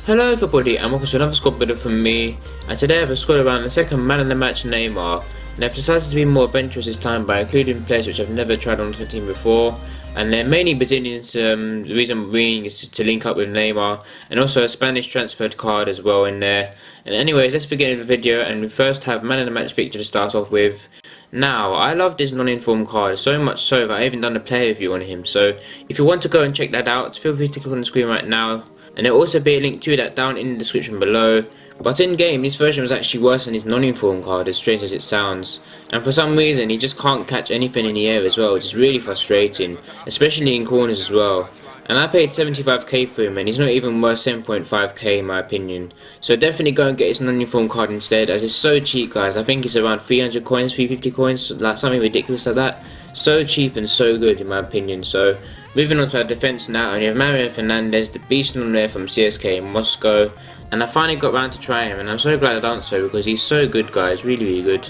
Hello everybody and welcome to another squad builder from me, and today I've scored around the second man of the match Neymar, and I've decided to be more adventurous this time by including players which I've never tried on the team before, and they're mainly Brazilians. The reason I'm bringing is to link up with Neymar, and also a Spanish transferred card as well in there. And anyways, let's begin with the video, and we first have man of the match Victor to start off with. Now, I love this non-informed card, so much so that I haven't done a player review on him, so if you want to go and check that out, feel free to click on the screen right now. And there will also be a link to that down in the description below. But in game, this version was actually worse than his non-informed card, as strange as it sounds. And for some reason, he just can't catch anything in the air as well, which is really frustrating, especially in corners as well. And I paid 75k for him, and he's not even worth 7.5k in my opinion. So definitely go and get his non-informed card instead, as it's so cheap, guys. I think it's around 300 coins, 350 coins, like something ridiculous like that. So cheap and so good in my opinion. So moving on to our defense now, and you have Mario Fernandez, the beast on there from CSK in Moscow. And I finally got around to try him, and I'm so glad I done so because he's so good, guys, really good.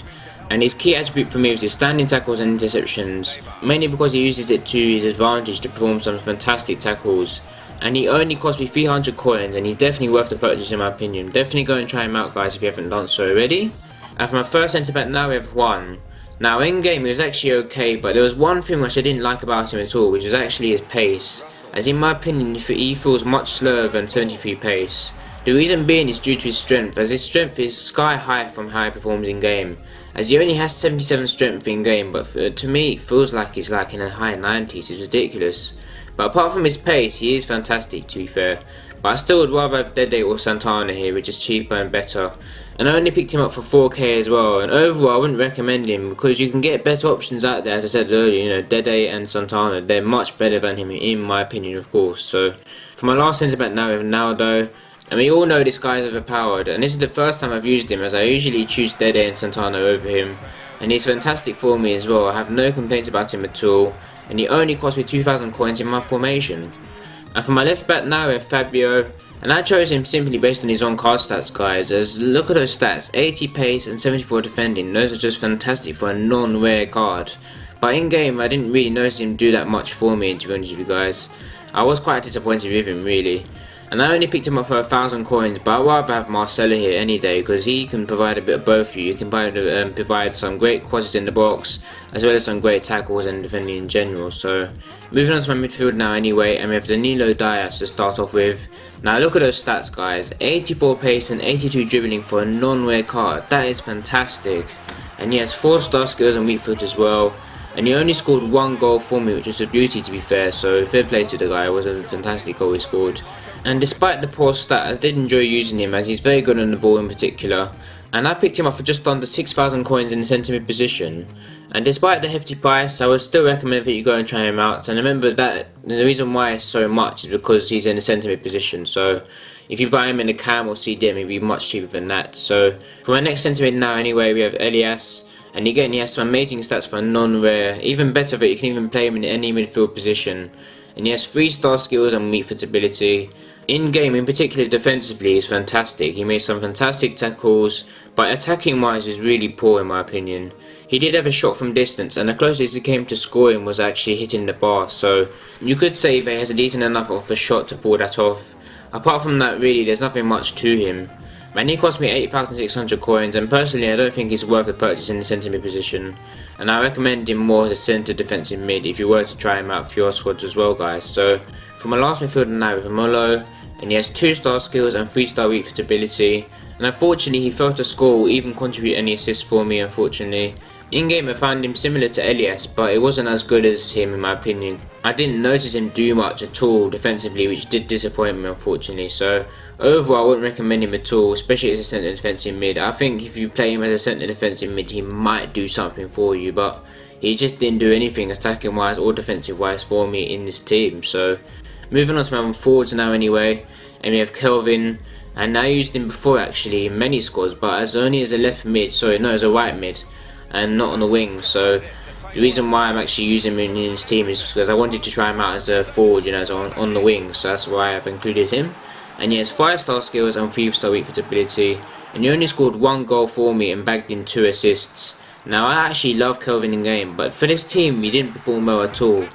And his key attribute for me is his standing tackles and interceptions, mainly because he uses it to his advantage to perform some fantastic tackles. And he only cost me 300 coins, and he's definitely worth the purchase in my opinion. Definitely go and try him out, guys, if you haven't done so already. And for my first centre back now, we have Juan. Now in game he was actually okay, but there was one thing which I didn't like about him at all, which was actually his pace, as in my opinion he feels much slower than 73 pace. The reason being is due to his strength, as his strength is sky high from how he performs in game, as he only has 77 strength in game, but to me it feels like he's like in the high 90s, it's ridiculous. But apart from his pace, he is fantastic to be fair, but I still would rather have Dede or Santana here, which is cheaper and better. And I only picked him up for 4k as well, and overall I wouldn't recommend him because you can get better options out there, as I said earlier, you know, Dede and Santana, they're much better than him in my opinion, of course. So for my last centre back now, we have Ronaldo, and we all know this guy is overpowered, and this is the first time I've used him, as I usually choose Dede and Santana over him, and he's fantastic for me as well. I have no complaints about him at all, and he only cost me 2,000 coins in my formation. And for my left back now, we have Fabio. And I chose him simply based on his own card stats, guys, as look at those stats, 80 pace and 74 defending, those are just fantastic for a non-rare card. But in game I didn't really notice him do that much for me, to be honest with you guys. I was quite disappointed with him really. And I only picked him up for 1,000 coins, but I'd rather have Marcelo here any day, because he can provide a bit of both of you. He can provide some great crosses in the box, as well as some great tackles and defending in general. So moving on to my midfield now anyway, and we have Danilo Diaz to start off with. Now look at those stats, guys, 84 pace and 82 dribbling for a non-rare card, that is fantastic. And he has 4-star skills and weak foot as well. And he only scored 1 goal for me, which was a beauty to be fair, so fair play to the guy, it was a fantastic goal he scored. And despite the poor stat, I did enjoy using him, as he's very good on the ball in particular. And I picked him up for just under 6,000 coins in the centre mid position. And despite the hefty price, I would still recommend that you go and try him out. And remember that the reason why it's so much is because he's in the centre mid position. So if you buy him in the cam or CDM, he'd be much cheaper than that. So for my next centre mid now anyway, we have Elias. And again, he has some amazing stats for a non-rare. Even better that you can even play him in any midfield position. And he has 3-star skills and weak foot ability. In game, in particular defensively, he's fantastic. He made some fantastic tackles, but attacking wise is really poor in my opinion. He did have a shot from distance, and the closest he came to scoring was actually hitting the bar, so you could say that he has a decent enough of a shot to pull that off. Apart from that, really, there's nothing much to him. And he cost me 8,600 coins, and personally I don't think he's worth the purchase in the centre mid position. And I recommend him more as a centre defensive mid if you were to try him out for your squads as well, guys. So for my last midfielder now, we have Molo, and he has 2-star skills and 3-star weak foot ability. And unfortunately he failed to score or even contribute any assists for me, unfortunately. In game I found him similar to Elias, but it wasn't as good as him in my opinion. I didn't notice him do much at all defensively, which did disappoint me unfortunately. So overall I wouldn't recommend him at all, especially as a centre defensive mid. I think if you play him as a centre defensive mid he might do something for you, but he just didn't do anything attacking wise or defensive wise for me in this team. So moving on to my forwards now anyway, and we have Kelvin. And I used him before actually in many squads, but as only as a left mid, sorry no, as a right mid, and not on the wing. So the reason why I'm actually using him in this team is because I wanted to try him out as a forward, you know, as on the wing, so that's why I've included him. And he has 5-star skills and 3-star weak foot ability, and he only scored 1 goal for me and bagged in 2 assists. Now I actually love Kelvin in game, but for this team he didn't perform well at all.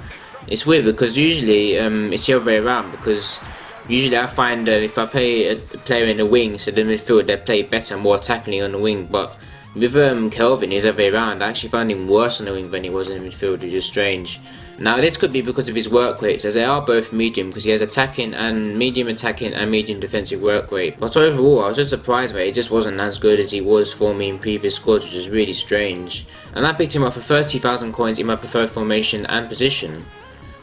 It's weird because usually it's the other way around, because Usually I find if I play a player in the wing, so the midfield, they play better, more attacking on the wing. But with Kelvin, he's other way around. I actually found him worse on the wing than he was in the midfield, which is strange. Now this could be because of his work rates, as they are both medium, because he has attacking and medium defensive work rate. But overall, I was just surprised that he just wasn't as good as he was for me in previous squads, which is really strange. And I picked him up for 30,000 coins in my preferred formation and position.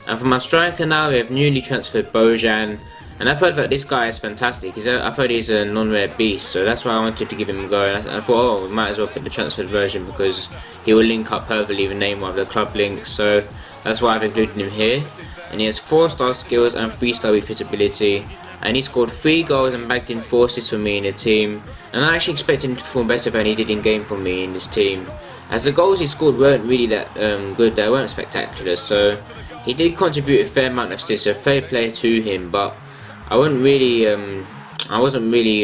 And for my striker now, we have newly transferred Bojan. And I've heard that this guy is fantastic. I've heard he's a non-rare beast, so that's why I wanted to give him a go. And I thought, oh, we might as well pick the transferred version because he will link up perfectly with Neymar of the club link. So that's why I've included him here. And he has 4-star skills and 3-star refitability. And he scored 3 goals and bagged in 4 assists for me in the team. And I actually expected him to perform better than he did in game for me in this team, as the goals he scored weren't really that good. They weren't spectacular. So he did contribute a fair amount of assists, so fair play to him. But I wasn't really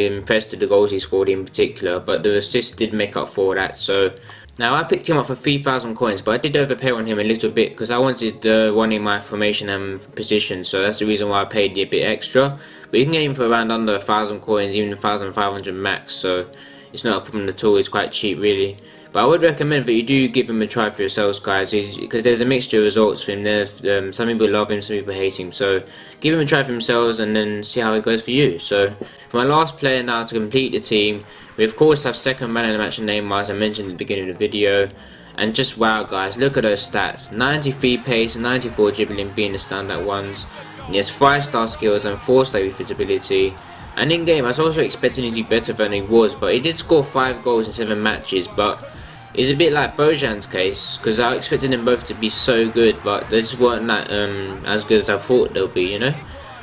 impressed with the goals he scored in particular, but the assists did make up for that. So now I picked him up for 3,000 coins, but I did overpay on him a little bit because I wanted one in my formation and position, so that's the reason why I paid a bit extra. But you can get him for around under 1,000 coins, even 1,500 max, so it's not a problem at all. It's quite cheap really. But I would recommend that you do give him a try for yourselves, guys, because there's a mixture of results for him. There's some people love him, some people hate him. So give him a try for yourselves and then see how it goes for you. So for my last player now to complete the team, we of course have second man in the match in Neymar, as I mentioned at the beginning of the video. And just wow, guys, look at those stats: 93 pace, 94 dribbling being the standout ones. And he has 5-star skills and 4-star refitability. And in game, I was also expecting him to do better than he was, but he did score 5 goals in 7 matches. But it's a bit like Bojan's case, because I expected them both to be so good, but they just weren't that as good as I thought they'll be, you know.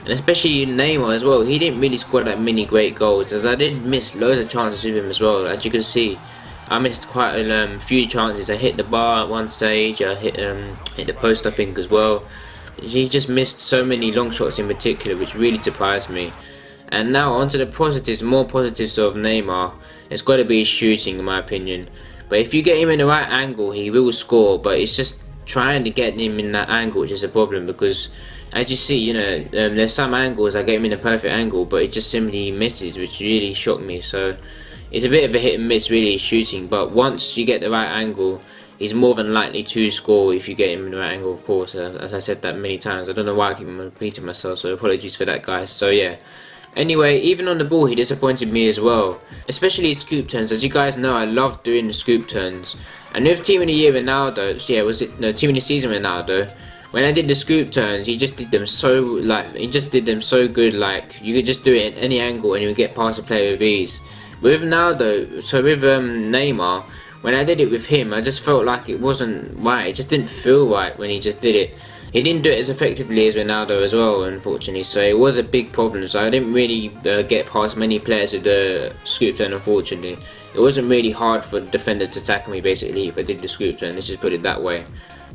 And especially Neymar as well, he didn't really score that many great goals, as I did miss loads of chances with him as well. As you can see, I missed quite a few chances. I hit the bar at one stage, I hit the post I think as well. He just missed so many long shots in particular, which really surprised me. And now onto the positives, more positives of Neymar. It's got to be his shooting in my opinion. But if you get him in the right angle, he will score. But it's just trying to get him in that angle which is a problem, because as you see, you know, there's some angles I get him in a perfect angle, but it just simply misses, which really shocked me. So it's a bit of a hit and miss really, shooting. But once you get the right angle, he's more than likely to score if you get him in the right angle, of course. As I said that many times, I don't know why I keep repeating myself, so apologies for that, guys. So yeah. Anyway, even on the ball he disappointed me as well, especially his scoop turns. As you guys know, I love doing the scoop turns. And with Team of the Year Ronaldo, Team of the Season Ronaldo, when I did the scoop turns, he just did them so good, like you could just do it at any angle and you would get past the player with ease. With Ronaldo, so with Neymar, when I did it with him, I just felt like it wasn't right. It just didn't feel right when he just did it. He didn't do it as effectively as Ronaldo as well, unfortunately, so it was a big problem. So I didn't really get past many players with the scoop turn, unfortunately. It wasn't really hard for the defender to tackle me, basically, if I did the scoop turn, let's just put it that way.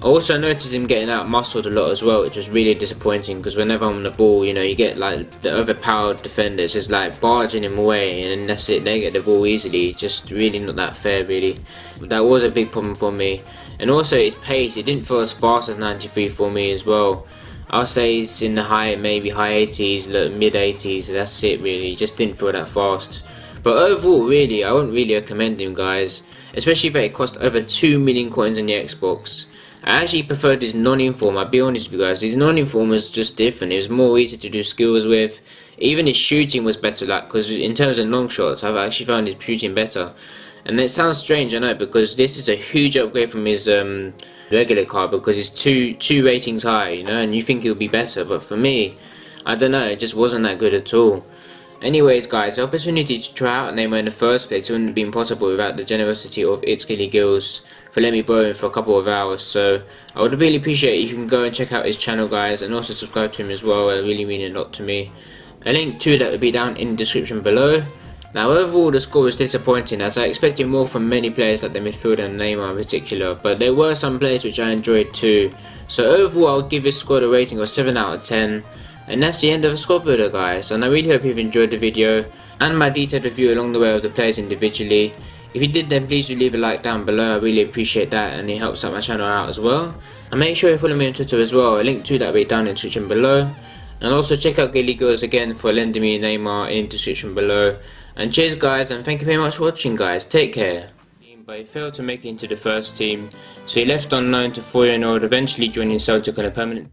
I also noticed him getting out muscled a lot as well, which was really disappointing, because whenever I'm on the ball, you know, you get like the overpowered defenders just like barging him away, and then that's it, they get the ball easily. Just really not that fair, really. That was a big problem for me. And also his pace, it didn't feel as fast as 93 for me as well. I'll say it's in the maybe high 80s, mid 80s, that's it really, it just didn't feel that fast. But overall, really, I wouldn't really recommend him, guys, especially if it cost over 2 million coins on the Xbox. I actually preferred his non-inform, I'll be honest with you guys. His non-inform was just different, it was more easy to do skills with. Even his shooting was better, like, because in terms of long shots, I've actually found his shooting better. And it sounds strange, I know, because this is a huge upgrade from his regular card, because it's two ratings high, you know, and you think it'll be better, but for me, I don't know, it just wasn't that good at all. Anyways, guys, the opportunity to try out Neymar in the first place wouldn't have been possible without the generosity of ItsGillyGillz for letting me borrow him for a couple of hours. So I would really appreciate it if you can go and check out his channel, guys, and also subscribe to him as well. It really means a lot to me. A link to that will be down in the description below. Now overall the score was disappointing, as I expected more from many players like the midfielder and Neymar in particular, but there were some players which I enjoyed too. So overall I would give this squad a rating of 7 out of 10. And that's the end of the squad builder, guys, and I really hope you've enjoyed the video and my detailed review along the way of the players individually. If you did, then please do leave a like down below, I really appreciate that, and it helps out my channel out as well. And make sure you follow me on Twitter as well, a link to that will be down in the description below. And also check out GillyGillz again for lending me Neymar in the description below. And cheers guys, and thank you very much for watching guys, take care. But he failed to make it into the first team, so he left on loan to Futhead, eventually joining Celtic on a permanent